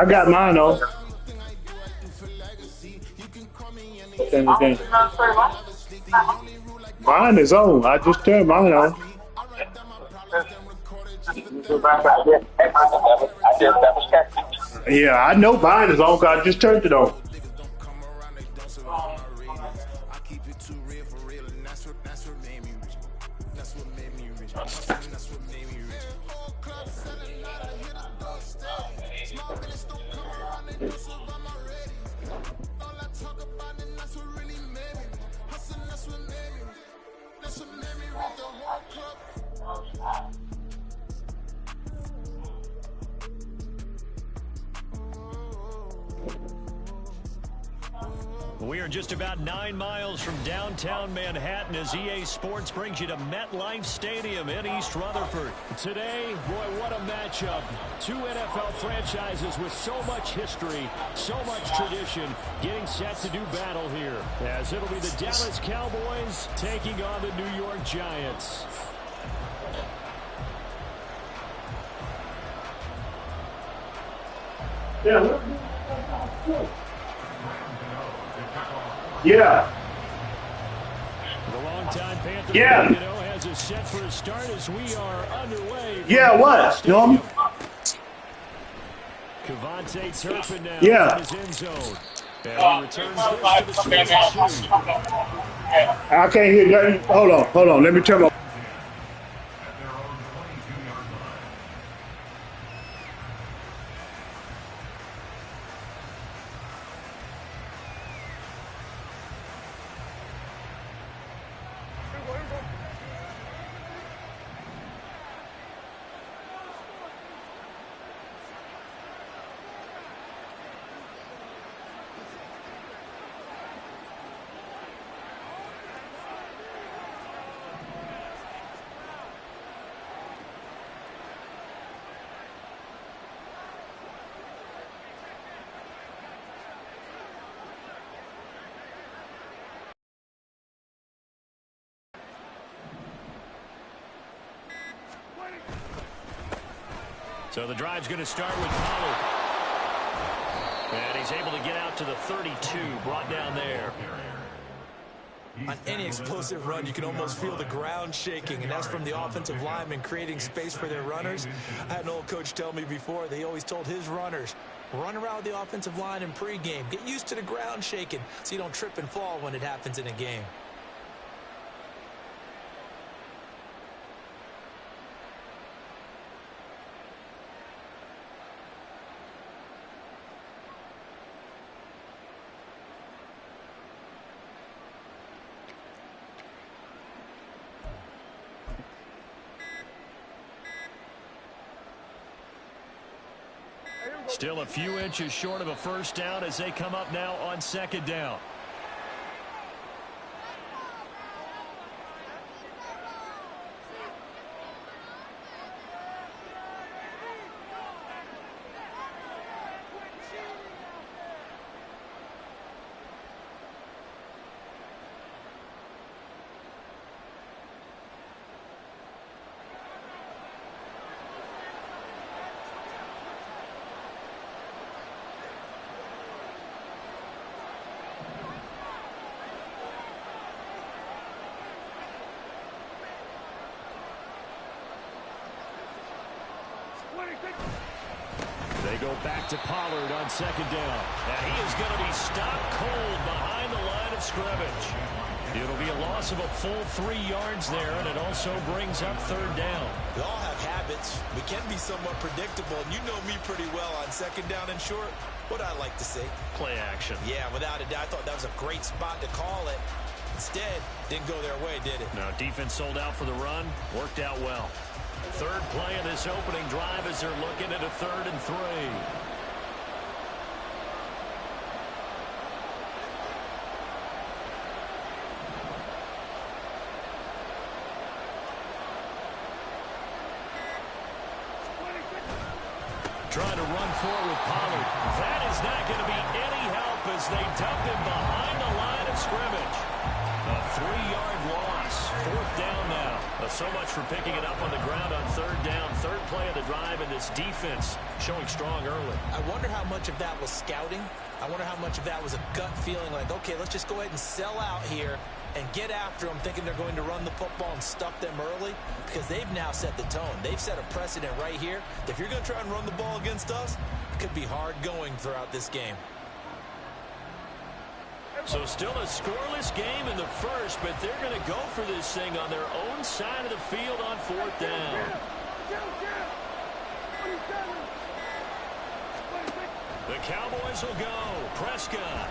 I got mine on. Mine is on. I just turned mine on. Yeah, I know mine is on because I just turned it on. We are just about 9 miles from downtown Manhattan as EA Sports brings you to MetLife Stadium in East Rutherford. Today, boy, what a matchup. Two NFL franchises with so much history, so much tradition, getting set to do battle here. As it'll be the Dallas Cowboys taking on the New York Giants. Yeah. Yeah. The longtime Panthers has us set for a start as we are underway. Yeah, what? Norm? Cavante Turpin now yeah. in his end zone. And he returns this to the 22. I can't hear that. Hold on. Let me turn my... So the drive's going to start with Pollard. And he's able to get out to the 32, brought down there. On any explosive run, you can almost feel the ground shaking, and that's from the offensive linemen creating space for their runners. I had an old coach tell me before, they always told his runners, run around the offensive line in pregame. Get used to the ground shaking so you don't trip and fall when it happens in a game. Still a few inches short of a first down as they come up now on second down. They go back to Pollard on second down. And he is going to be stopped cold behind the line of scrimmage. It'll be a loss of a full 3 yards there, and it also brings up third down. We all have habits. We can be somewhat predictable, and you know me pretty well on second down and short. What I like to say? Play action. Yeah, without a doubt. I thought that was a great spot to call it. Instead, didn't go their way, did it? No, defense sold out for the run. Worked out well. Third play of this opening drive as they're looking at a 3rd and 3. Trying to run forward with Pollard. That is not going to be any help as they dump him behind the line of scrimmage. A 3-yard loss. 4th down now. So much for picking it up on the ground on 3rd down. 3rd play of the drive, and this defense showing strong early. I wonder how much of that was scouting. I wonder how much of that was a gut feeling like, okay, let's just go ahead and sell out here and get after them, thinking they're going to run the football and stuff them early, because they've now set the tone. They've set a precedent right here. If you're going to try and run the ball against us, it could be hard going throughout this game. So still a scoreless game in the first, but they're going to go for this thing on their own side of the field on 4th down. The Cowboys will go. Prescott.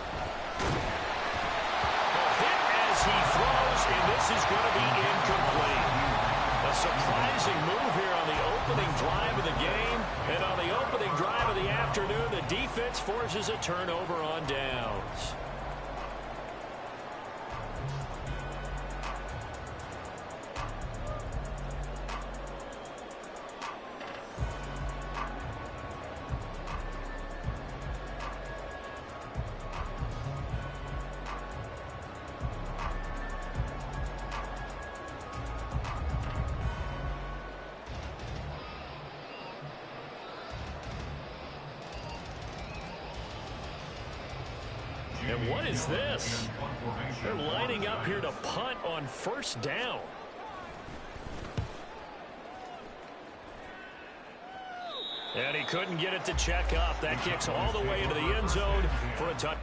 A hit as he throws, and this is going to be incomplete. A surprising move here on the opening drive of the game, and on the opening drive of the afternoon, the defense forces a turnover on downs. And what is this? They're lining up here to punt on 1st down. And he couldn't get it to check up. That kicks all the way into the end zone for a touchdown.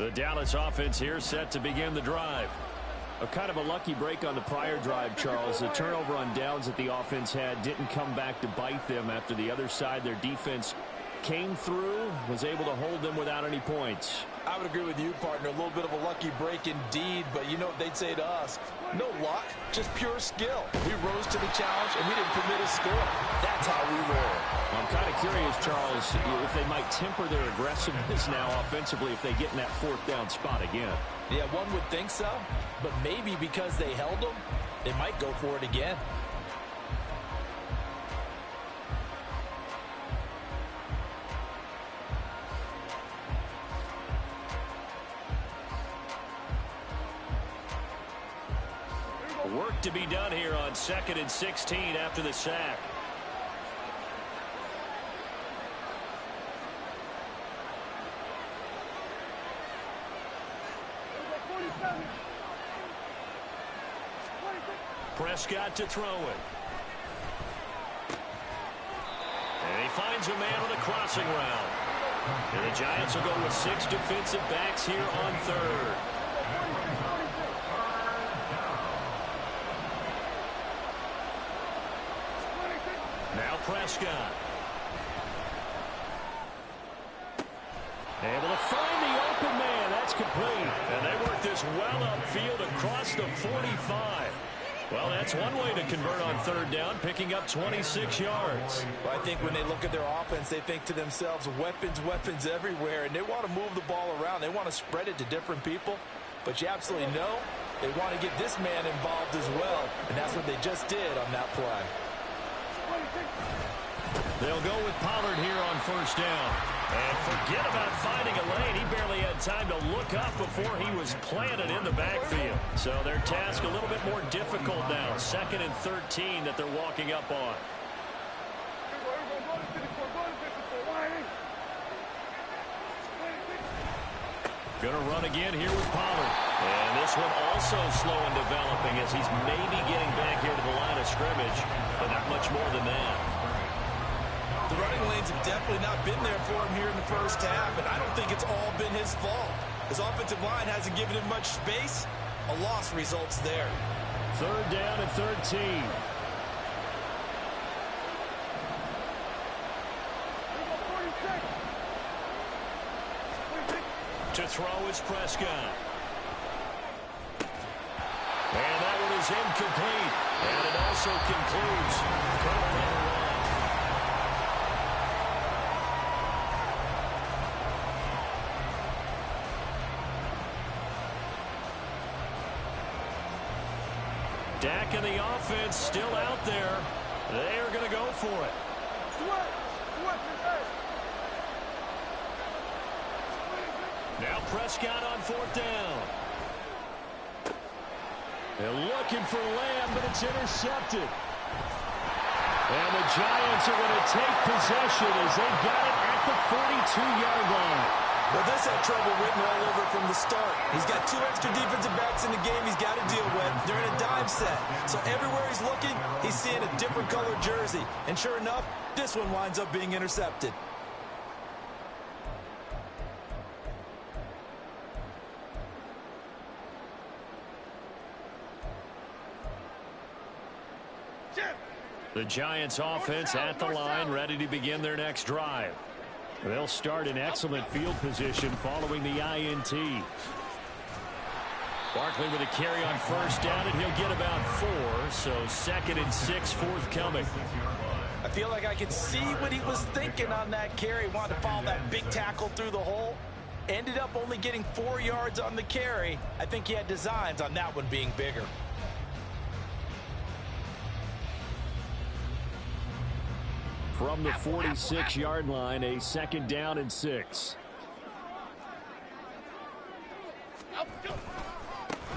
The Dallas offense here set to begin the drive. A kind of a lucky break on the prior drive, Charles. The turnover on downs that the offense had didn't come back to bite them after the other side. Their defense came through, was able to hold them without any points. I would agree with you, partner. A little bit of a lucky break indeed, but you know what they'd say to us? No luck, just pure skill. We rose to the challenge, and we didn't permit a score. That's how we roll. I'm kind of curious, Charles, if they might temper their aggressiveness now offensively if they get in that fourth down spot again. Yeah, one would think so, but maybe because they held them, they might go for it again. Work to be done here on 2nd and 16 after the sack. Prescott to throw it. And he finds a man on a crossing route. And the Giants will go with 6 defensive backs here on 3rd. Now Prescott. Able to find the open man. That's complete. And they work this well upfield across the 45. Well, that's one way to convert on 3rd down, picking up 26 yards. Well, I think when they look at their offense, they think to themselves, weapons, weapons everywhere, and they want to move the ball around. They want to spread it to different people, but you absolutely know they want to get this man involved as well, and that's what they just did on that play. They'll go with Pollard here on 1st down. And forget about finding a lane. He barely had time to look up before he was planted in the backfield. So their task a little bit more difficult now. 2nd and 13 that they're walking up on. Going to run again here with Pollard. And this one also slow in developing as he's maybe getting back here to the line of scrimmage, but not much more than that. The running lanes have definitely not been there for him here in the first half, and I don't think it's all been his fault. His offensive line hasn't given him much space. A loss results there. 3rd down and 13. To throw is Prescott. And that one is incomplete. And it also concludes quarter number 1. Dak and the offense still out there. They are going to go for it. Now Prescott on 4th down. They're looking for Lamb, but it's intercepted. And the Giants are going to take possession as they got it at the 42-yard line. Well, this had trouble written all over from the start. He's got 2 extra defensive backs in the game he's got to deal with. They're in a dime set. So everywhere he's looking, he's seeing a different colored jersey. And sure enough, this one winds up being intercepted. The Giants offense at the line, ready to begin their next drive. They'll start in excellent field position following the INT. Barkley with a carry on 1st down, and he'll get about 4, so 2nd and 6 forthcoming. I feel like I can see what he was thinking on that carry. Wanted to follow that big tackle through the hole. Ended up only getting 4 yards on the carry. I think he had designs on that one being bigger. From the 46-yard line, a 2nd down and 6.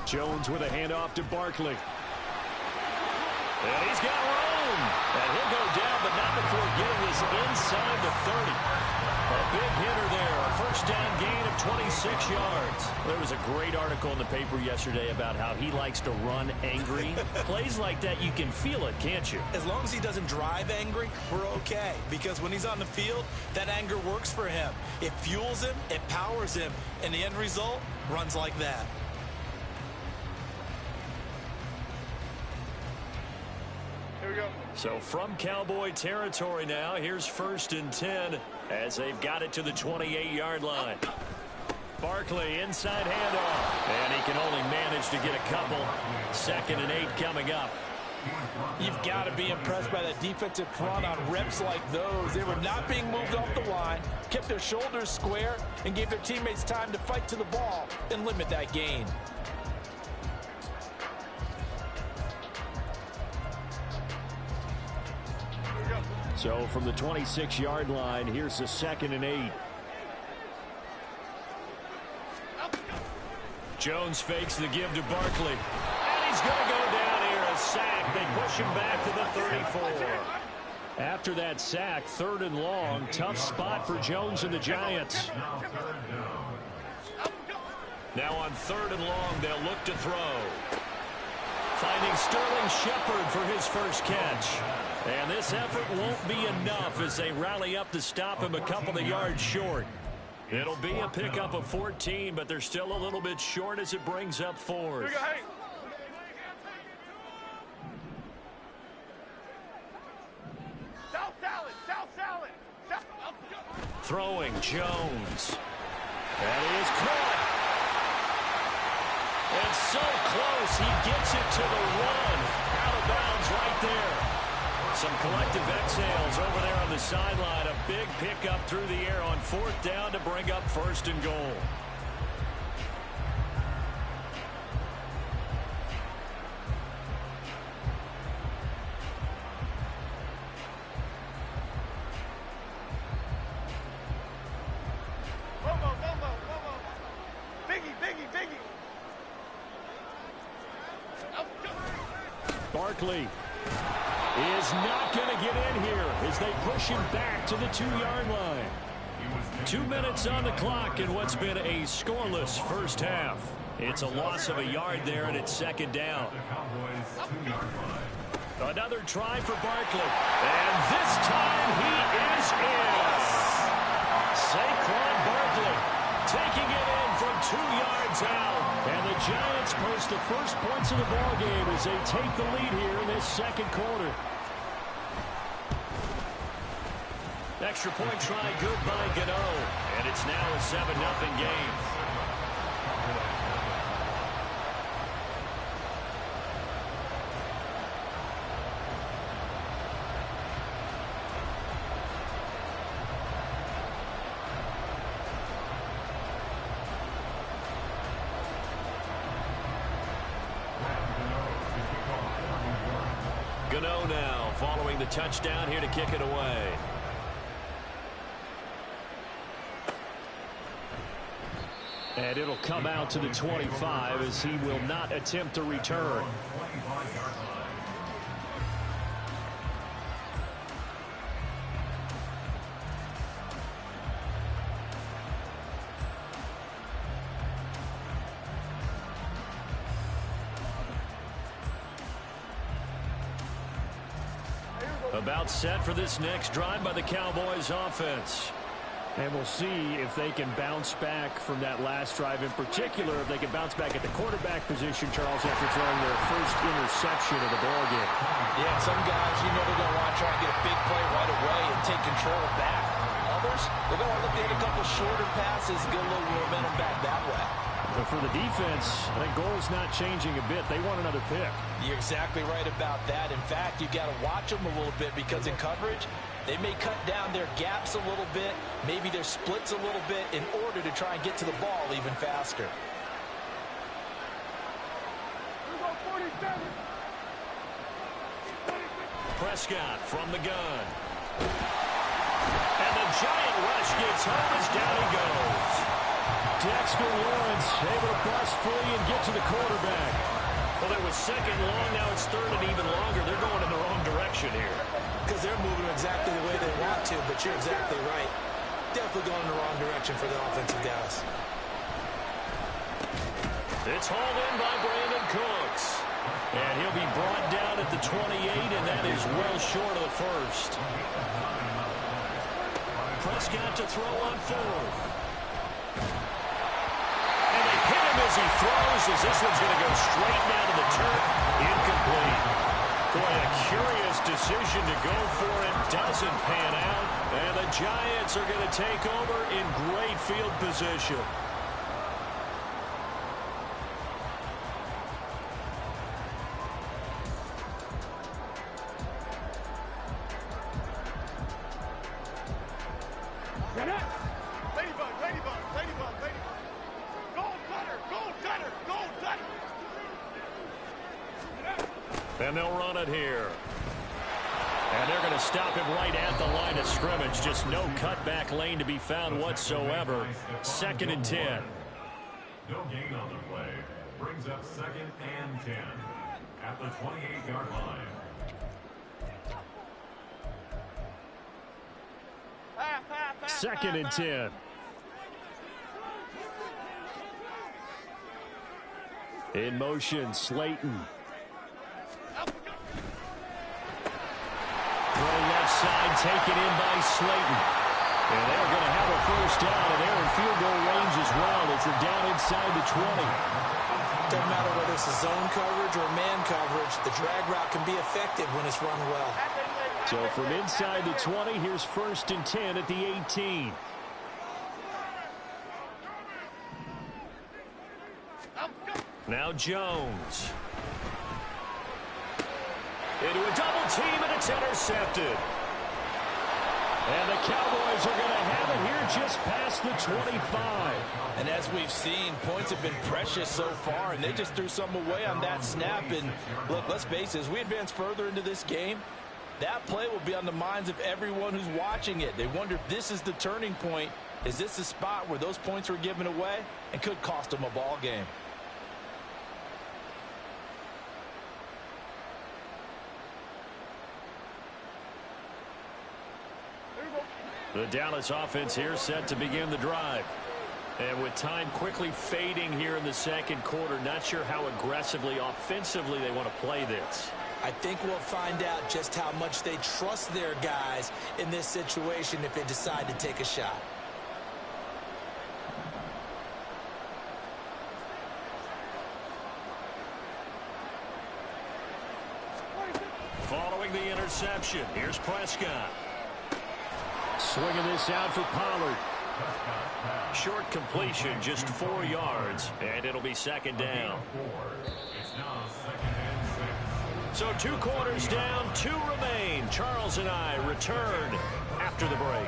Jones with a handoff to Barkley. And he's got room. And he'll go down, but not before getting this inside the 30. A big hitter there. A 1st down gain of 26 yards. There was a great article in the paper yesterday about how he likes to run angry. Plays like that, you can feel it, can't you? As long as he doesn't drive angry, we're okay. Because when he's on the field, that anger works for him. It fuels him, it powers him, and the end result runs like that. Here we go. So from Cowboy territory now, here's 1st and 10 as they've got it to the 28-yard line. Barkley inside handoff, and he can only manage to get a couple. 2nd and 8 coming up. You've got to be impressed by that defensive front on reps like those. They were not being moved off the line, kept their shoulders square, and gave their teammates time to fight to the ball and limit that gain. So from the 26-yard line, here's the 2nd and 8. Jones fakes the give to Barkley. And he's going to go down here, a sack. They push him back to the 34. After that sack, 3rd and long, tough spot for Jones and the Giants. Now on 3rd and long, they'll look to throw. Finding Sterling Shepard for his first catch. And this effort won't be enough as they rally up to stop him a couple of yards short. It'll be a pickup of 14, but they're still a little bit short as it brings up 4th. Throwing Jones. That is caught. It's so close. He gets it to the 1. Out of bounds right there. Some collective exhales over there on the sideline. A big pickup through the air on 4th down to bring up 1st and goal. Barkley is not going to get in here as they push him back to the 2-yard line. 2 minutes on the clock in what's been a scoreless first half. It's a loss of a yard there, and it's 2nd down. Another try for Barkley. And this time he is in. Saquon Barkley taking it in from 2 yards out. And the Giants post the first points of the ballgame as they take the lead here in this 2nd quarter. Extra point try good by Gano. And it's now a 7-0 game. Gano now following the touchdown here to kick it away. And it'll come out to the 25 as he will not attempt to return. About set for this next drive by the Cowboys offense. And we'll see if they can bounce back from that last drive. In particular, if they can bounce back at the quarterback position, Charles, after throwing their first interception of the ballgame. Yeah, some guys, you know, they're going to want to try and get a big play right away and take control back. Others, they're going to look at a couple shorter passes, get a little momentum back that way. But for the defense, that goal's not changing a bit. They want another pick. You're exactly right about that. In fact, you've got to watch them a little bit because in coverage, they may cut down their gaps a little bit, maybe their splits a little bit in order to try and get to the ball even faster. Prescott from the gun. And the giant rush gets home as down he goes. Dexter Lawrence able to bust free and get to the quarterback. Well, it was 2nd long, now it's 3rd and even longer. They're going in the wrong direction here. Because they're moving exactly the way they want to, but you're exactly right. Definitely going in the wrong direction for the offensive guys. It's hauled in by Brandon Cooks. And he'll be brought down at the 28, and that is well short of the first. Prescott to throw on fourth. And they hit him as he throws, as this one's going to go straight down to the turf. Incomplete. Boy, a curious decision to go for it. Doesn't pan out. And the Giants are going to take over in great field position. And they'll run it here. And they're going to stop him right at the line of scrimmage. Just no cutback lane to be found whatsoever. 2nd and 10. No gain on the play. Brings up 2nd and 10 at the 28-yard line. Second and 10. In motion, Slayton. Throw left side, taken in by Slayton. And they're going to have a first down, and they're in field goal range as well as they're down inside the 20. Doesn't matter whether it's a zone coverage or man coverage, the drag route can be effective when it's run well. So from inside the 20, here's 1st and 10 at the 18. Now Jones. Into a double team, and it's intercepted. And the Cowboys are going to have it here just past the 25. And as we've seen, points have been precious so far, and they just threw something away on that snap. And look, let's face it, as we advance further into this game, that play will be on the minds of everyone who's watching it. They wonder if this is the turning point. Is this the spot where those points were given away and could cost them a ball game? The Dallas offense here set to begin the drive. And with time quickly fading here in the 2nd quarter, not sure how aggressively, offensively they want to play this. I think we'll find out just how much they trust their guys in this situation if they decide to take a shot. Following the interception, here's Prescott. Swinging this out for Pollard. Short completion, just 4 yards, and it'll be 2nd down. So 2 quarters down, 2 remain. Charles and I return after the break.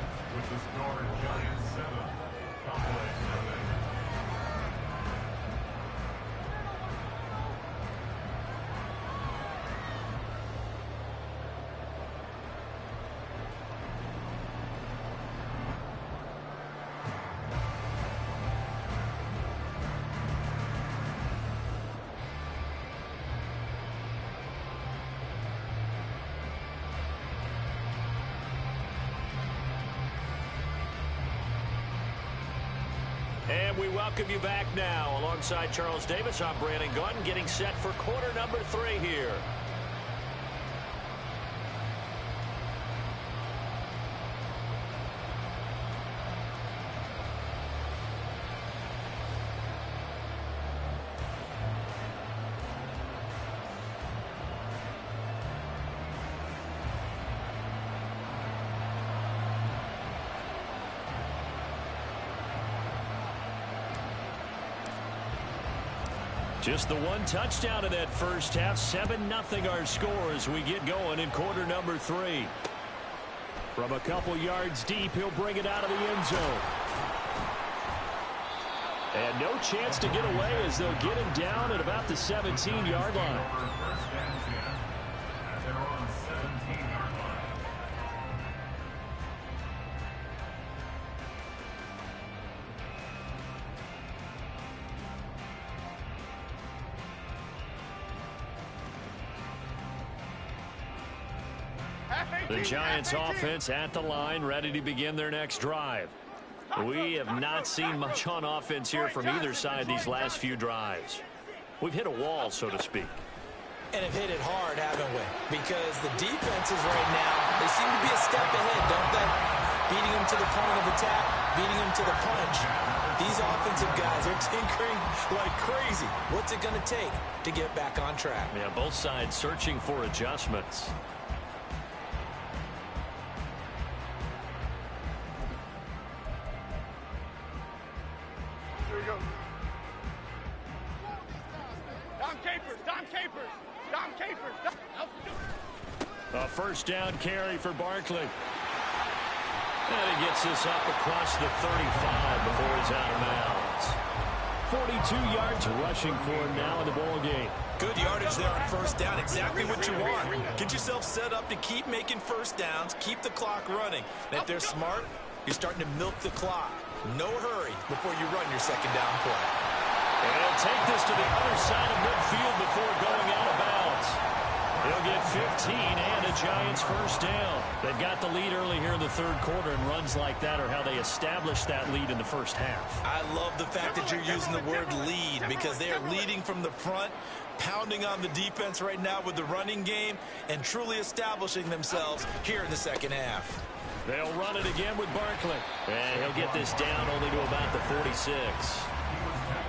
And we welcome you back now. Alongside Charles Davis, I'm Brandon Gaudin, getting set for quarter number 3 here. Just the 1 touchdown in that first half. 7-0 our score as we get going in quarter number 3. From a couple yards deep, he'll bring it out of the end zone. And no chance to get away as they'll get him down at about the 17-yard line. The Giants offense at the line, ready to begin their next drive. We have not seen much on offense here from either side these last few drives. we've hit a wall, so to speak. And have hit it hard, haven't we? Because the defenses right now, they seem to be a step ahead, don't they? Beating them to the point of attack, beating them to the punch. These offensive guys are tinkering like crazy. What's it going to take to get back on track? Yeah, both sides searching for adjustments. Here we go. Dom Capers, Dom Capers, Dom Capers. A first down carry for Barkley. And he gets this up across the 35 before he's out of bounds. 42 yards rushing for him now in the ball game. Good yardage there on first down. Exactly what you want. Get yourself set up to keep making first downs, keep the clock running. And if they're smart, you're starting to milk the clock. No hurry before you run your second down play. And he'll take this to the other side of midfield before going out of bounds. He'll get 15 and a Giants first down. They've got the lead early here in the third quarter, and runs like that are how they establish that lead in the first half. I love the fact that you're using the word lead because they are leading from the front, pounding on the defense right now with the running game, and truly establishing themselves here in the second half. They'll run it again with Barkley. And he'll get this down only to about the 46.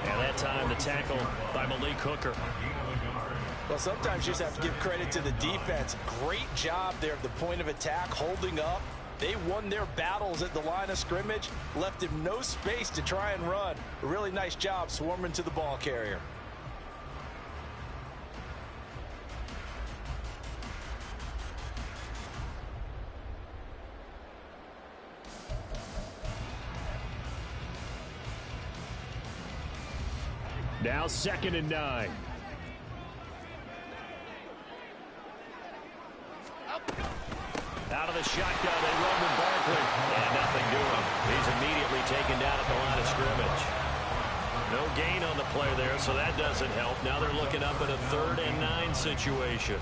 And that time the tackle by Malik Hooker. Well, sometimes you just have to give credit to the defense. Great job there at the point of attack, holding up. They won their battles at the line of scrimmage, left him no space to try and run. A really nice job swarming to the ball carrier. Now 2nd and 9. Out of the shotgun, they run with Barkley. And nothing doing. He's immediately taken down at the line of scrimmage. No gain on the play there, so that doesn't help. Now they're looking up at a 3rd and 9 situation.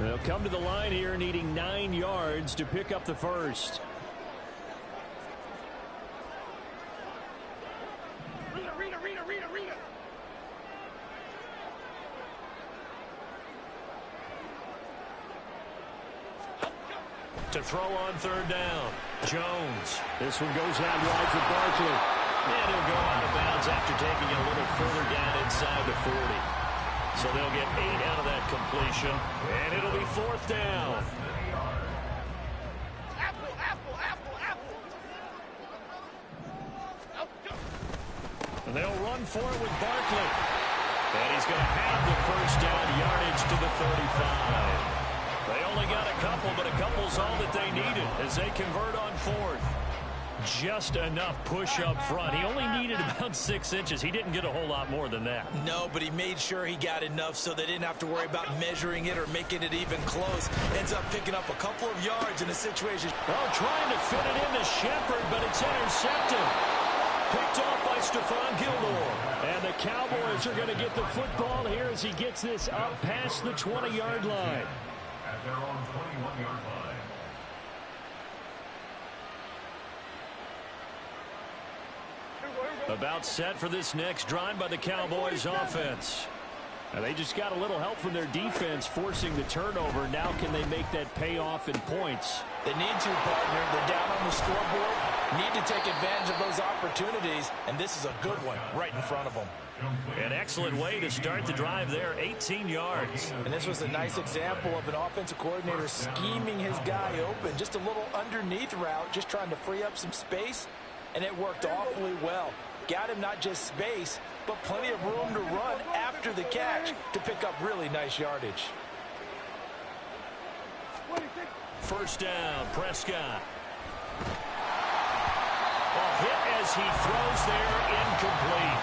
They'll come to the line here needing 9 yards to pick up the first. Rita. To throw on 3rd down. Jones. This one goes out wide for Barkley. And he'll go out of bounds after taking it a little further down inside the 40. So they'll get 8 out of that completion. And it'll be 4th down. Apple. And they'll run for it with Barkley. And he's going to have the first down yardage to the 35. They only got a couple, but a couple's all that they needed as they convert on 4th. Just enough push up front. He only needed about 6 inches. He didn't get a whole lot more than that. No, but he made sure he got enough so they didn't have to worry about measuring it or making it even close. Ends up picking up a couple of yards in a situation. Oh, trying to fit it into Shepard, but it's intercepted. Picked off by Stephon Gilmore. And the Cowboys are going to get the football here as he gets this up past the 20-yard line. At their own 21-yard line. About set for this next drive by the Cowboys offense. Now they just got a little help from their defense forcing the turnover. Now can they make that pay off in points? They need to, partner. They're down on the scoreboard. Need to take advantage of those opportunities. And this is a good one right in front of them. An excellent way to start the drive there, 18 yards. And this was a nice example of an offensive coordinator scheming his guy open. Just a little underneath route, just trying to free up some space. And it worked awfully well. Got him not just space, but plenty of room to run after the catch to pick up really nice yardage. First down, Prescott. A hit as he throws there, incomplete.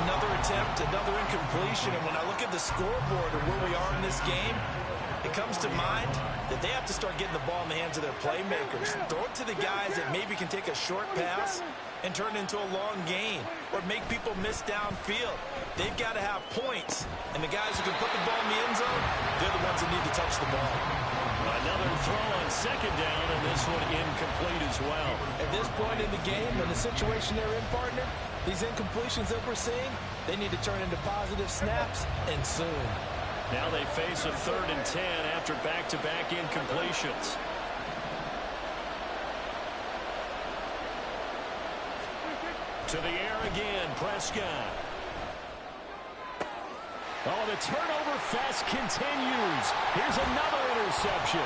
Another attempt, another incompletion. And when I look at the scoreboard and where we are in this game, it comes to mind that they have to start getting the ball in the hands of their playmakers. Throw it to the guys that maybe can take a short pass and turn it into a long gain or make people miss downfield. They've got to have points. And the guys who can put the ball in the end zone, they're the ones that need to touch the ball. Another throw on second down, and this one incomplete as well. At this point in the game, in the situation they're in, partner, these incompletions that we're seeing, they need to turn into positive snaps, and soon. Now they face a 3rd and 10 after back-to-back incompletions. To the air again, Prescott. Oh, the turnover fest continues. Here's another interception.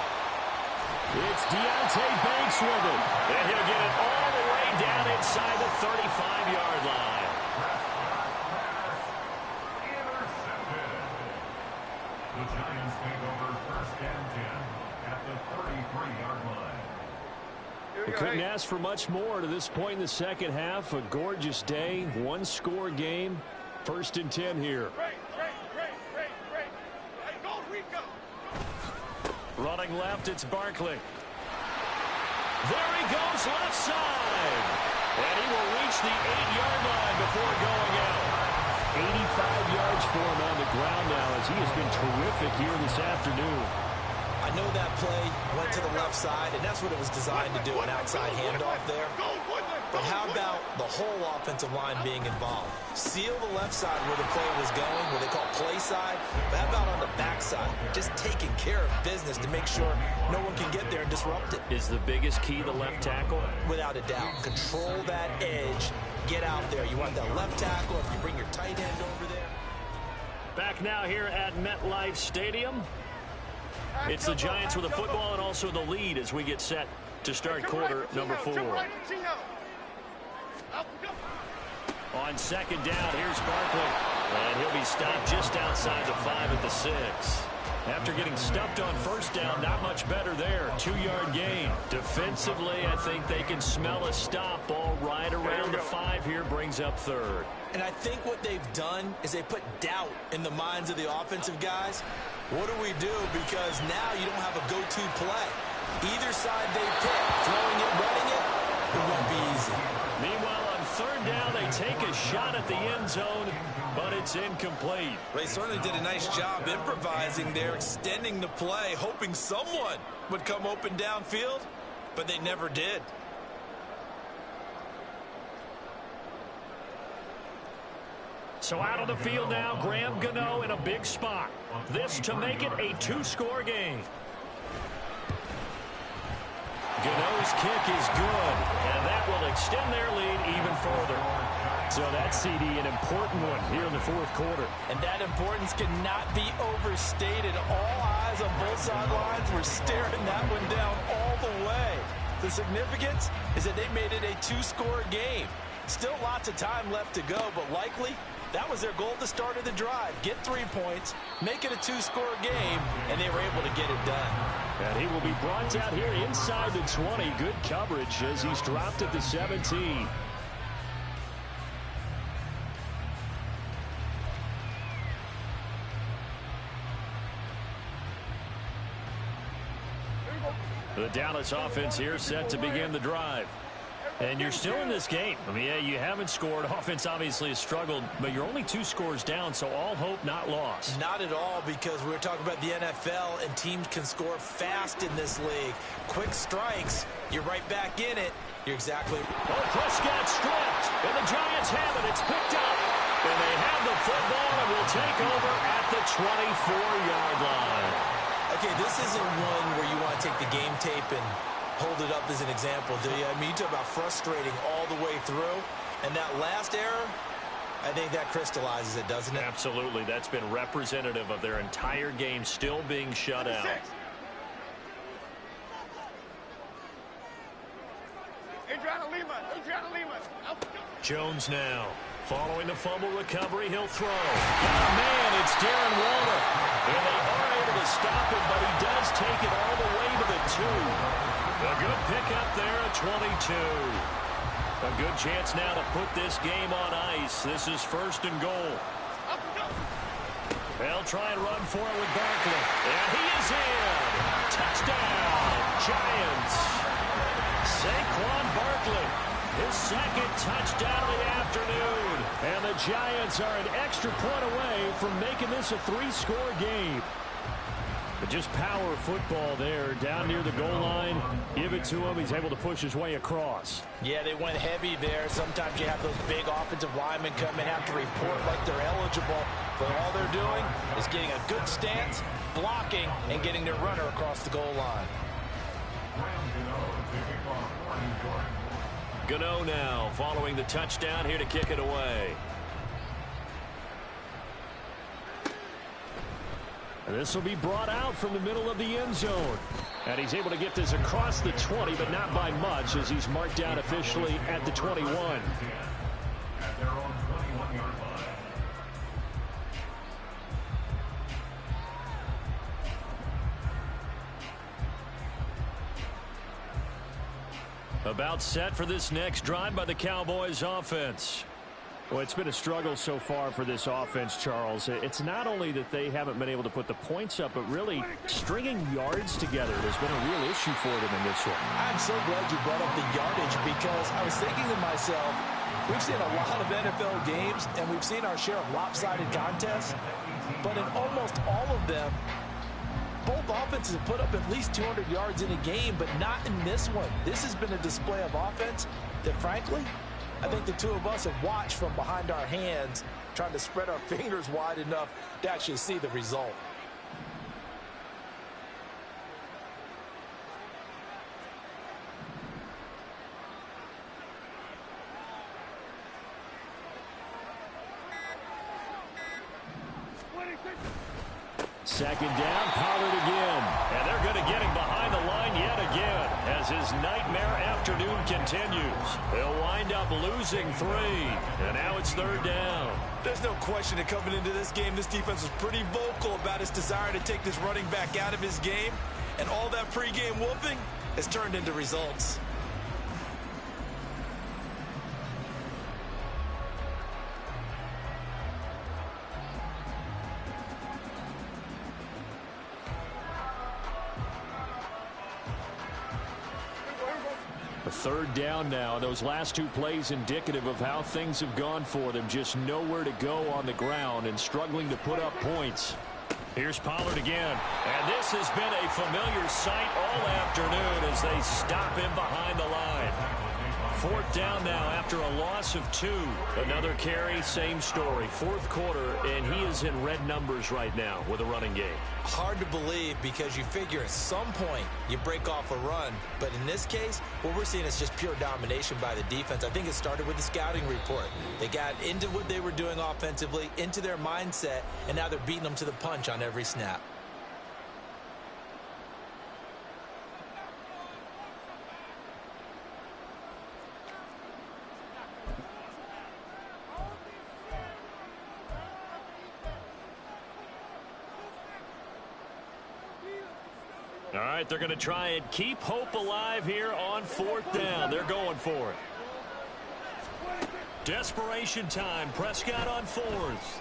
It's Deontay Banks with it. And he'll get it all the way down inside the 35-yard line. The Giants take over 1st and 10 at the 33-yard line. We couldn't ask for much more to this point in the second half. A gorgeous day, one-score game. 1st and 10 here. Running left, it's Barkley. There he goes, left side. And he will reach the 8-yard line before going out. 85 yards for him on the ground now as he has been terrific here this afternoon. I know that play went to the left side, and that's what it was designed to do, an outside handoff there. But how about the whole offensive line being involved? Seal the left side where the play was going, what they call play side. But how about on the back side? Just taking care of business to make sure no one can get there and disrupt it. Is the biggest key the left tackle? Without a doubt. Control that edge. Get out there. You want that left tackle. If you bring your tight end over there. Back now here at MetLife Stadium. It's the Giants with the football and also the lead as we get set to start quarter number 4. On second down, here's Barkley. And he'll be stopped just outside the 5 at the 6. After getting stuffed on first down, not much better there. 2-yard gain. Defensively, I think they can smell a stop. Ball right around the 5 here, brings up 3rd. And I think what they've done is they put doubt in the minds of the offensive guys. What do we do? Because now you don't have a go-to play. Either side they pick, throwing it, running it, it won't be easy. Meanwhile, on 3rd down, they take a shot at the end zone, but it's incomplete. They certainly did a nice job improvising there, extending the play, hoping someone would come open downfield, but they never did. So out of the field now, Graham Gano in a big spot. This to make it a 2-score game. Gano's kick is good, and that will extend their lead even further. So that CD, an important one here in the 4th quarter. And that importance cannot be overstated. All eyes on both sidelines were staring that one down all the way. The significance is that they made it a 2-score game. Still lots of time left to go, but likely that was their goal at the start of the drive. Get 3 points, make it a 2-score game, and they were able to get it done. And he will be brought out here inside the 20. Good coverage as he's dropped at the 17. The Dallas offense here set to begin the drive. And you're still in this game. I mean, yeah, you haven't scored. Offense obviously has struggled, but you're only 2 scores down, so all hope not lost. Not at all, because we were talking about the NFL, and teams can score fast in this league. Quick strikes, you're right back in it. You're exactly... Oh, Prescott stripped, and the Giants have it. It's picked up, and they have the football and will take over at the 24-yard line. Okay, this isn't one where you want to take the game tape and hold it up as an example, do you? I mean, you talk about frustrating all the way through. And that last error, I think that crystallizes it, doesn't it? Absolutely. That's been representative of their entire game still being shut out. Jones now. Following the fumble recovery, he'll throw. Got a man, it's Darren Waller. And they are able to stop him, but he does take it all the way to the 2. A good pickup there at 22. A good chance now to put this game on ice. This is 1st and goal. They'll try and run for it with Barkley. And he is in. Touchdown, Giants. Saquon Barkley, his 2nd touchdown of the afternoon. And the Giants are an extra point away from making this a 3-score game. The just power football there down near the goal line. Give it to him. He's able to push his way across. Yeah, they went heavy there. Sometimes you have those big offensive linemen come in, have to report like they're eligible, but all they're doing is getting a good stance, blocking, and getting their runner across the goal line. Gano now following the touchdown here to kick it away. This will be brought out from the middle of the end zone. And he's able to get this across the 20, but not by much, as he's marked down officially at the 21. At their own 21-yard line. About set for this next drive by the Cowboys offense. Well, it's been a struggle so far for this offense, Charles. It's not only that they haven't been able to put the points up, but really stringing yards together has been a real issue for them in this one. I'm so glad you brought up the yardage, because I was thinking to myself, we've seen a lot of NFL games, and we've seen our share of lopsided contests, but in almost all of them, both offenses have put up at least 200 yards in a game, but not in this one. This has been a display of offense that, frankly, I think the two of us have watched from behind our hands, trying to spread our fingers wide enough to actually see the result. Second down, Pollard again. And they're going to get him behind the line yet again as his nightmare afternoon continues. They'll wind up losing 3. And now it's third down. There's no question that coming into this game, this defense was pretty vocal about its desire to take this running back out of his game. And all that pregame whooping has turned into results. A third down now. Those last 2 plays indicative of how things have gone for them. Just nowhere to go on the ground and struggling to put up points. Here's Pollard again. And this has been a familiar sight all afternoon as they stop him behind the line. Fourth down now after a loss of 2. Another carry, same story. Fourth quarter, and he is in red numbers right now with a running game. Hard to believe, because you figure at some point you break off a run. But in this case, what we're seeing is just pure domination by the defense. I think it started with the scouting report. They got into what they were doing offensively, into their mindset, and now they're beating them to the punch on every snap. All right, they're going to try and keep hope alive here on fourth down. They're going for it. Desperation time. Prescott on fourth.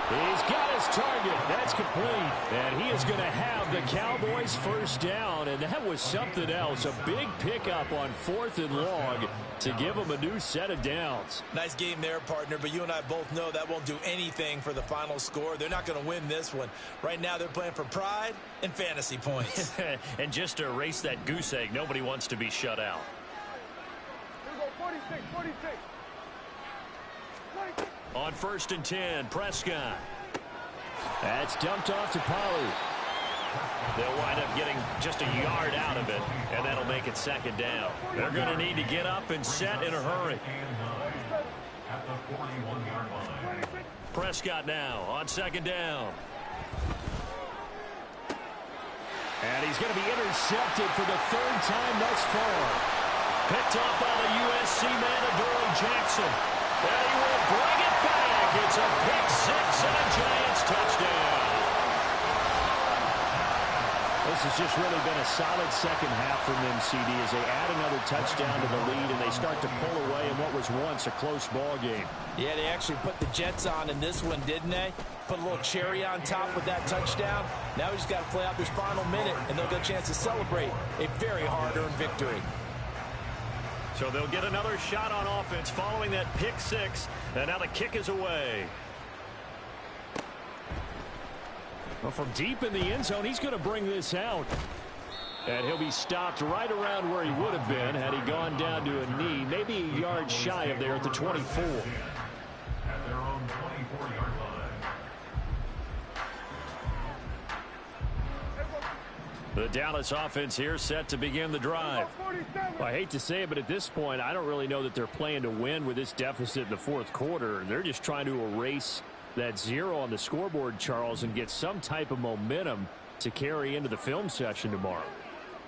He's got his target. That's complete. And he is going to have the Cowboys first down. And that was something else. A big pickup on 4th and long to give them a new set of downs. Nice game there, partner. But you and I both know that won't do anything for the final score. They're not going to win this one. Right now they're playing for pride and fantasy points. And just to erase that goose egg, nobody wants to be shut out. Here we go, 46, 46. On 1st and 10, Prescott. That's dumped off to Pollard. They'll wind up getting just a yard out of it, and that'll make it second down. They're going to need to get up and set in a hurry. At the 41-yard line. Prescott now on second down. And he's going to be intercepted for the 3rd time thus far. Picked off by the USC man, Adoree Jackson. And he will bring it back. It's a pick 6 and a Giants touchdown. This has just really been a solid second half from them, CD, as they add another touchdown to the lead and they start to pull away in what was once a close ball game. Yeah, they actually put the Jets on in this one, didn't they? Put a little cherry on top with that touchdown. Now we just got to play out this final minute, and they'll get a chance to celebrate a very hard-earned victory. So they'll get another shot on offense following that pick 6, and now the kick is away. Well, from deep in the end zone, he's going to bring this out. And he'll be stopped right around where he would have been had he gone down to a knee, maybe a yard shy of there at the 24. At their own 24-yard line. The Dallas offense here set to begin the drive. Well, I hate to say it, but at this point, I don't really know that they're playing to win with this deficit in the fourth quarter. They're just trying to erase that 0 on the scoreboard, Charles, and get some type of momentum to carry into the film session tomorrow.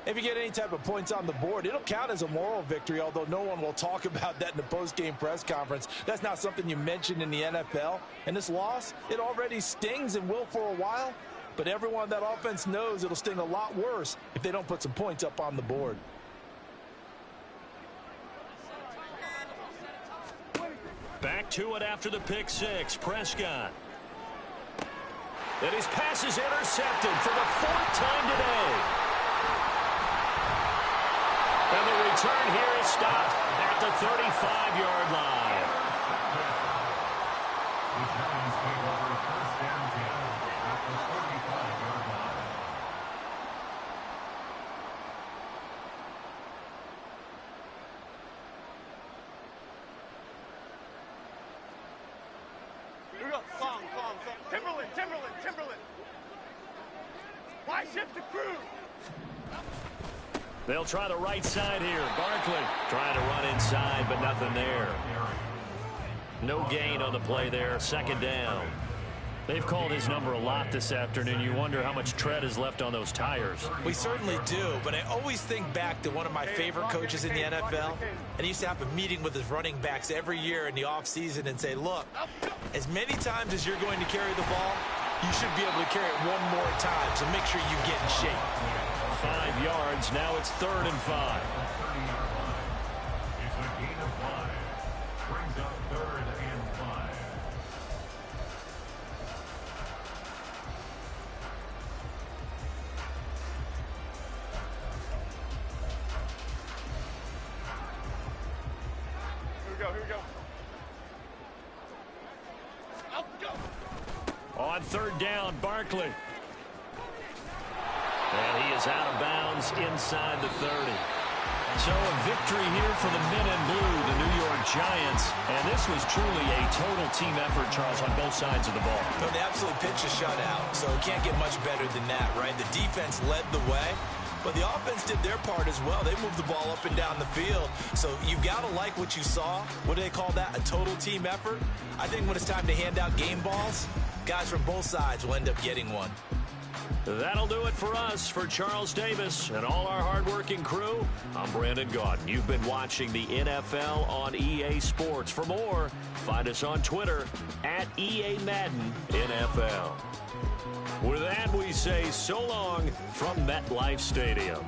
If you get any type of points on the board, it'll count as a moral victory, although no one will talk about that in the post-game press conference. That's not something you mentioned in the NFL. And this loss, it already stings and will for a while. But everyone on that offense knows it'll sting a lot worse if they don't put some points up on the board. Back to it after the pick six. Prescott. And his pass is intercepted for the 4th time today. And the return here is stopped at the 35-yard line. The Giants take over first down 10 at the 35-yard line. Here we go. Long. Timberland. Why shift the crew? They'll try the right side here. Barkley trying to run inside, but nothing there. No gain on the play there. 2nd down. They've called his number a lot this afternoon. You wonder how much tread is left on those tires. We certainly do, but I always think back to one of my favorite coaches in the NFL, and he used to have a meeting with his running backs every year in the offseason and say, look, as many times as you're going to carry the ball, you should be able to carry it one more time, so make sure you get in shape. 5 yards. Now it's 3rd and 5. It's a gain of 5. Brings up 3rd and 5. Here we go. Up, go. On 3rd down, Barkley. And he is out of bounds inside the 30. So a victory here for the men in blue, the New York Giants. And this was truly a total team effort, Charles, on both sides of the ball. No, they absolutely pitched a shutout, so it can't get much better than that, right? The defense led the way, but the offense did their part as well. They moved the ball up and down the field. So you've got to like what you saw. What do they call that? A total team effort? I think when it's time to hand out game balls, guys from both sides will end up getting one. That'll do it for us. For Charles Davis and all our hardworking crew, I'm Brandon Gaudin. You've been watching the NFL on EA Sports. For more, find us on Twitter at EA Madden NFL. With that, we say so long from MetLife Stadium.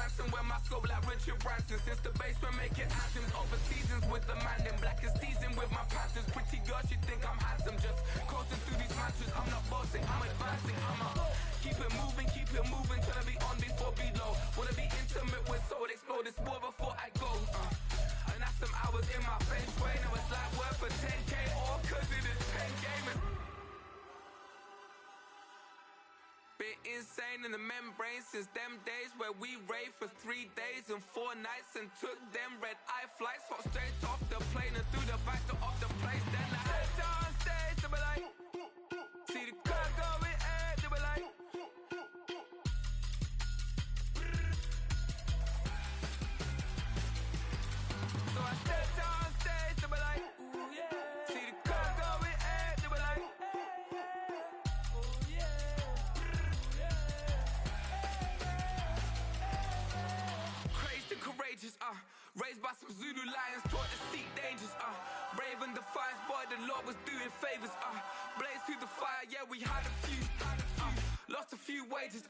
Branson, when my scope like Richard Branson. Since the basement making anthems, over seasons with the man, then black is teasing with my Panthers. Pretty girl, she think I'm handsome, just coasting through these mantras. I'm not bossing, I'm advancing, keep it moving, tryna be on before below. Wanna be intimate with soul, explore this war before I go. And that's some hours in my feng shui. Now it's like work for 10K, all cause it is pen gamers. Been insane in the membrane since them days where we raved for 3 days and 4 nights and took them red eye flights. Hot straight off the plane and through the back door of the place. Then I stepped on stage, they were like, see the crowd going air, they were like, so I stepped on stage, they were like, ooh yeah. See the crowd going air, they were like, ooh yeah. Crazed and courageous, raised by some Zulu lions, taught to seek dangers, brave and defiant, boy, the Lord was doing favors, blaze through the fire, yeah, we had a few, lost a few wages,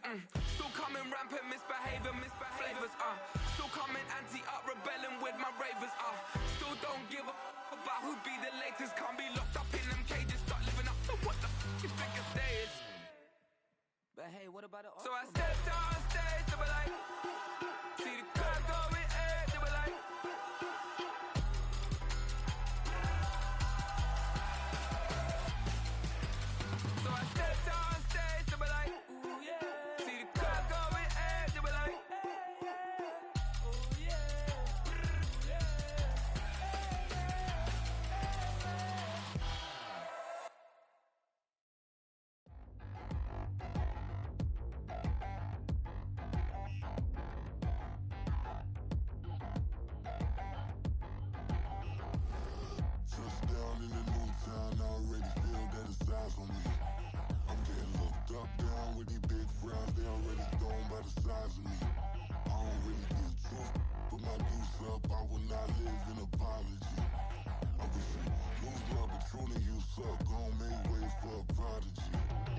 still coming rampant, misbehaving, flavors, still coming anti-up, rebelling with my ravers, still don't give a about who be the latest, can't be locked up in them cages, start living up to what the you think a stay is. But hey, what about it? So I stepped on stage, they were like, see the crowd going air, they were like, so I stepped on stage, they were like, ooh yeah. See the crowd going air, they were like, ooh yeah. Touchdown in the new town, I already feel that it's eyes on me. I'm getting looked up, down with these big frowns, they already thrown by the size of me. I don't really give truth, put my deuce up, I will not live in apology. I wish you lose love, but truly you suck, gon' make way for a prodigy.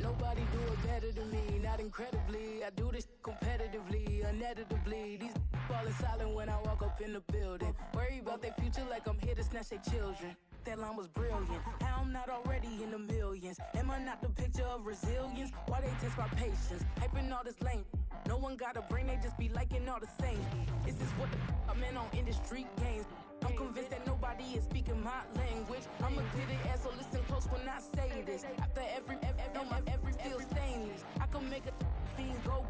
Nobody do it better than me, not incredibly. I do this competitively, uneditably. These falling silent when I walk up in the building. Worry about their future like I'm here to snatch their children. That line was brilliant. How I'm not already in the millions? Am I not the picture of resilience? Why they test my patience? Hyping all this lame. No one got a brain, they just be liking all the same. Is this what the I'm in on industry games? I'm convinced that nobody is speaking my language. I'm a did it ass, so listen close when I say this. After every feel stainless. I can make a fiend go.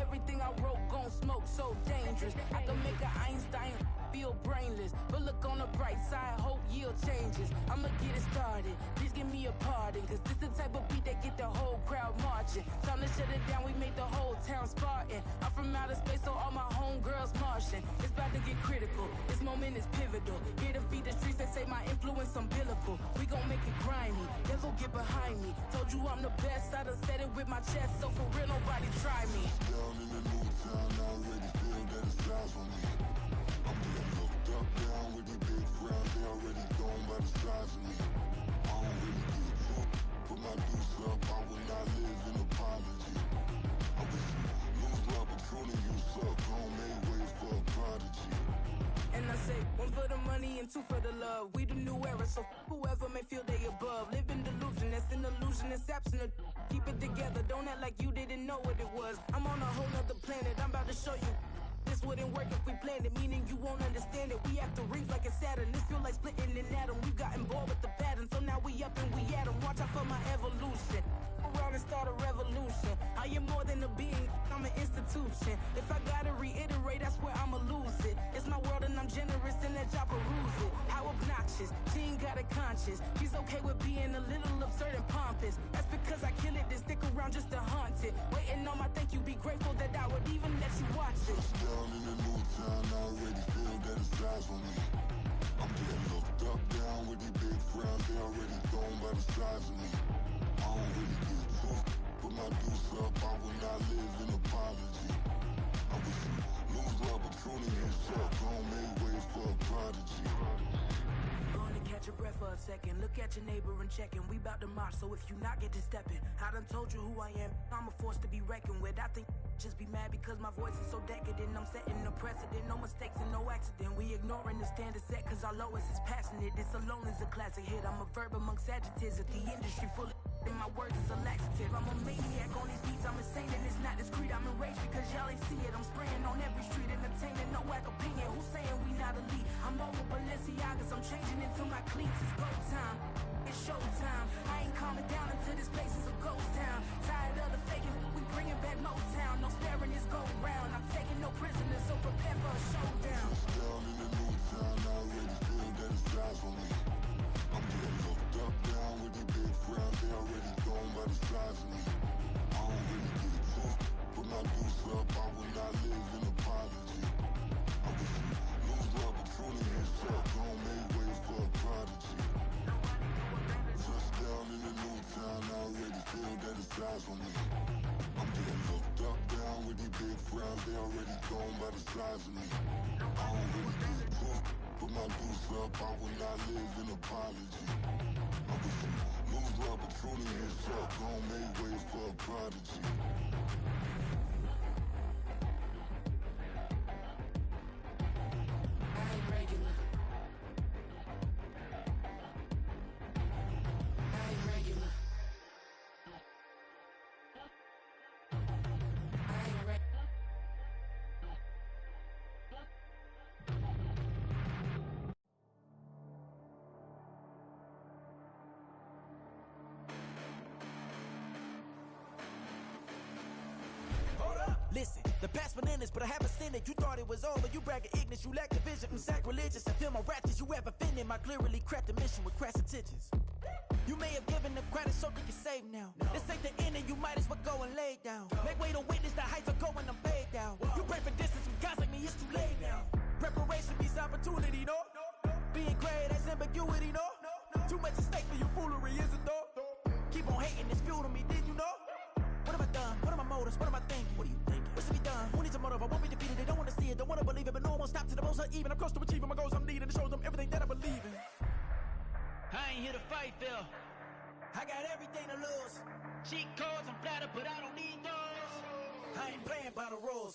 Everything I wrote gon' smoke, so dangerous. I can make an Einstein feel brainless. But look on the bright side, hope yield changes. I'ma get it started, please give me a pardon. Cause this the type of beat that get the whole crowd marching. Time to shut it down, we made the whole town Spartan. I'm from outer space, so all my homegirls Martian. It's about to get critical, this moment is pivotal. Here to feed the streets, they say my influence umbilical. We gon' make it grimy, never get behind me. Told you I'm the best, I done said it with my chest. So for real, nobody try me. Down in the new town, I already feel that it's eyes on me. I'm getting looked up, down with these big frowns, they already thrown by the size of me. I don't really give truth, put my deuce up, I will not live in apology. I wish you lose love, but truly you suck, gon' make way for a prodigy. And I say, one for the money and two for the love. We the new era, so whoever may feel they above. Live in delusion, that's an illusion, that's absent. Keep it together, don't act like you didn't know what it was. I'm on a whole nother planet, I'm about to show you. This wouldn't work if we planned it, meaning you won't understand it. We act the rings like a Saturn, this feel like splitting an atom. We got bored with the pattern, so now we up and we at 'em. Watch out for my evolution. Around and start a revolution. I am more than a being, I'm an institution. If I gotta reiterate, that's where I'ma lose it. It's my world and I'm generous and let y'all peruse it. How obnoxious, she ain't got a conscience. She's okay with being a little absurd and pompous. That's because I kill it, then stick around just to haunt it. Waiting on my thank you, be grateful that I would even let you watch it. Down in the new town, I already feel that it's eyes on me. I'm getting looked up, down with these big frowns, they already thrown by the size of me. I don't really give truth, put my deuce up, I will not live in apology. I wish you lose love, but truly you suck, gon' make way for a prodigy. On the Catch your breath for a second. Look at your neighbor and check in. We bout to march, so if you not, get to stepping. I done told you who I am. I'm a force to be reckoned with. I think just be mad because my voice is so decadent. I'm setting a precedent. No mistakes and no accident. We ignoring the standard set cause our lowest is passionate. This alone is a classic hit. I'm a verb amongst adjectives. If the industry full of and my words is a laxative. I'm a maniac on these beats. I'm insane and it's not discreet. I'm enraged because y'all ain't see it. I'm spraying on every street, entertaining no whack opinion. Who's saying we not elite? I'm over Balenciagas. I'm changing into my cleats. It's go time. It's showtime. I ain't calming down until this place is a ghost town. Tired of the faking. We bringing back Motown. No sparing this go round. I'm taking no prisoners, so prepare for a showdown. Down in the new town, I already feel that it's eyes on me. I'm getting looked up, down with these big frowns. They already gone by the size of me. I don't really get it too. Put my deuce up, I will not live in apology. I wish you lose love, but truly himself. Gon' make way for a prodigy. Touchdown in the new town, I already feel that it's eyes on me. I'm getting looked up, down with these big frowns. They already gone by the size of me. I don't really get it too. Put my deuce up, I will not live in apology. I wish you lose love, but truly himself. Gon' make way for a prodigy. I ain't regular. I ain't regular. I ain't regular. Listen, the past bananas, but I haven't seen it. You thought it was over, you bragging ignorance, you lack the vision. I'm sacrilegious, I feel my raptors, you have offended. My clearly crafted mission with crass intentions. You may have given them credit so they can save now. This ain't the end and you might as well go and lay down. Make way to witness the heights are going, I'm paid down. You pray for distance with guys like me, it's too late now. Preparation beats opportunity, no? Being great, that's ambiguity, no? Too much at stake for your foolery, is it though? Keep on hating, it's fuel to me, did you know? What have I done? What are my motives? What am I thinking? What are you thinking? What's to be done? Who needs a motive? I won't be defeated. They don't want to see it, don't want to believe it, but no one will stop to the most even. I'm close to achieving my goals. I'm needing to show them everything that I believe in. I ain't here to fight, Phil. I got everything to lose. Cheat codes, I'm flattered, but I don't need those. I ain't playing by the rules.